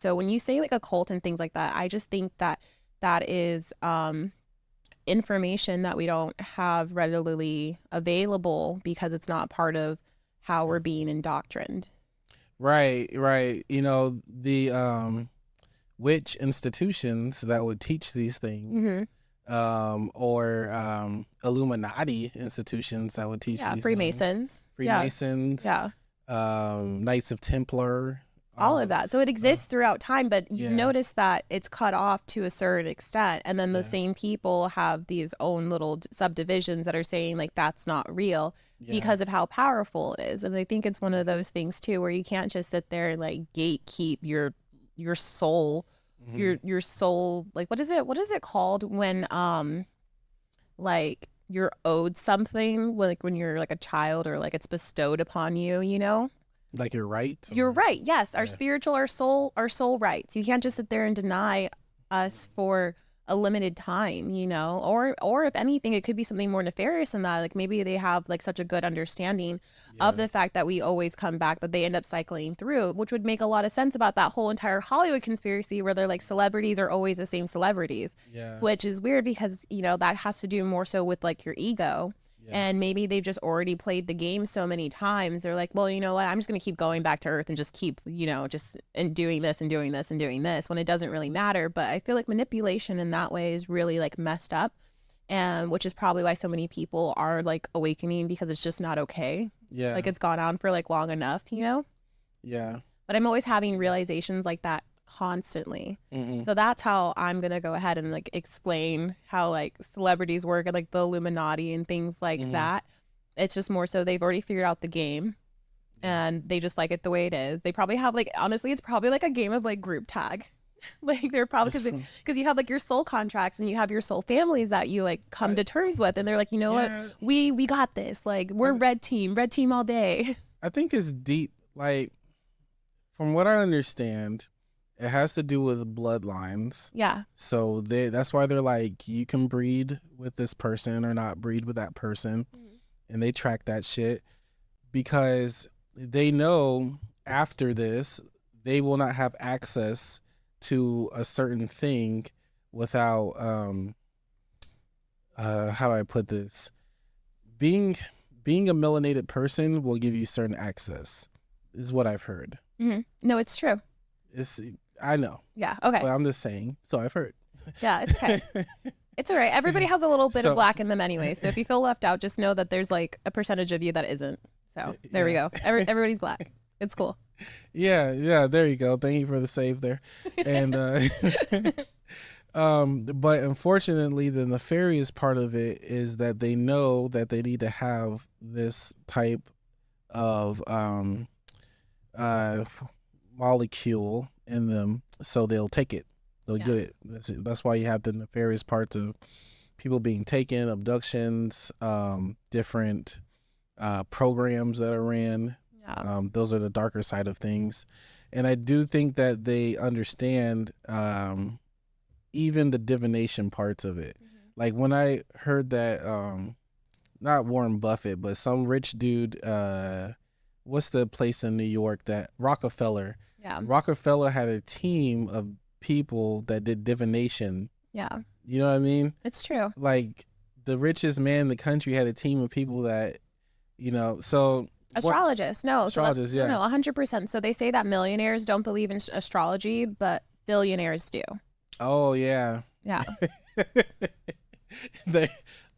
So when you say like a cult and things like that, I just think that that is information that we don't have readily available because it's not part of how we're being indoctrined. Right, right. You know, the which institutions that would teach these things, or Illuminati institutions that would teach Yeah, these things. Freemasons. Yeah, Freemasons, yeah. Knights of Templar, All all of of that. So it exists throughout time, but you yeah, notice that it's cut off to a certain extent. And then the yeah, same people have these own little subdivisions that are saying like that's not real yeah, because of how powerful it is. And I think it's one of those things too where you can't just sit there and like gatekeep your soul, hmm your soul, like what is it called when like you're owed something, like when you're like a child or like it's bestowed upon you, you know? like you're right. You're Or, right. Yes, our yeah, spiritual, our soul rights. You can't just sit there and deny us for a limited time, you know? Or if anything, it could be something more nefarious than that. Like maybe they have like such a good understanding of yeah, the fact that we always come back, that they end up cycling through, which would make a lot of sense about that whole entire Hollywood conspiracy where they're like celebrities are always the same celebrities, yeah, which is weird because, you know, that has to do more so with like your ego, and yes, maybe they've just already played the game so many times. They're like, well, you know what? I'm just going to keep going back to Earth and just keep, you know, just and doing this and doing this and doing this when it doesn't really matter. But I feel like manipulation in that way is really like messed up. And which is probably why so many people are like awakening because it's just not okay. yeah, Like it's gone on for like long enough, you know? yeah. But I'm always having realizations like that constantly. hmm So that's how I'm gonna go ahead and like explain how like celebrities work and like the Illuminati and things like hmm that. It's just more so they've already figured out the game Yeah. and they just like it the way it is. They probably have like honestly, it's probably like a game of like group tag. Like they're probably It's from, because you have like your soul contracts and you have your soul families that you like come I, to terms with, and they're like, you know what, yeah. we got this. Like we're I, red team all day. I think it's deep. Like from what I understand, it has to do with bloodlines. Yeah. So that's why they're like, you can breed with this person or not breed with that person, and they track that shit because they know after this they will not have access to a certain thing without how do I put this? Being being a melanated person will give you certain access. Is what I've heard. No, it's true. It's I know, Yeah. but Okay. I'm just saying. So I've heard. Yeah. It's okay. It's all right. Everybody has a little bit of So black in them anyway. So if you feel left out, just know that there's like a percentage of you that isn't. So there we yeah, go. Everybody's black. It's cool. yeah, yeah. There you go. Thank you for the save there. And but unfortunately, the nefarious part of it is that they know that they need to have this type of uh molecule in them, so they'll take it. They'll Yeah. get it. That's why you have the nefarious parts of people being taken, abductions, different programs that are ran. Yeah. Those are the darker side of things, and I do think that they understand even the divination parts of it. Like when I heard that, not Warren Buffett, but some rich dude. What's the place in New York that Rockefeller? Yeah. Rockefeller had a team of people that did divination. Yeah. You know what I mean? It's true. Like the richest man in the country had a team of people that, so what Astrologists. No. So that, astrologists, no, yeah. 100%. So they say that millionaires don't believe in astrology, but billionaires do. Oh yeah. Yeah. there,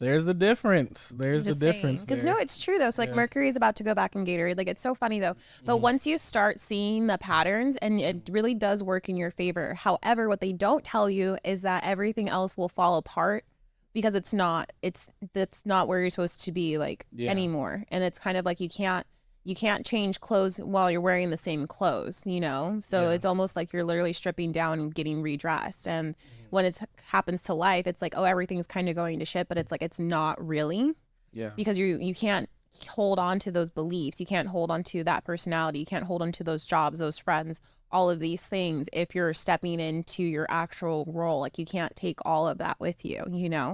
there's the difference. There's the difference Because there. no, it's true though. So like Yeah. Mercury is about to go back in Gatorade. Like it's so funny though. But Mhm. once you start seeing the patterns, and it really does work in your favor. However, what they don't tell you is that everything else will fall apart because that's not where you're supposed to be like Yeah. anymore. And it's kind of like you can't change clothes while you're wearing the same clothes, you know? So Yeah. it's almost like you're literally stripping down and getting redressed. And Mhm. when it happens to life, it's like, oh, everything's kind of going to shit, but it's like it's not really, Yeah. because you can't hold on to those beliefs. You can't hold on to that personality. You can't hold on to those jobs, those friends, all of these things if you're stepping into your actual role. Like you can't take all of that with you, you know?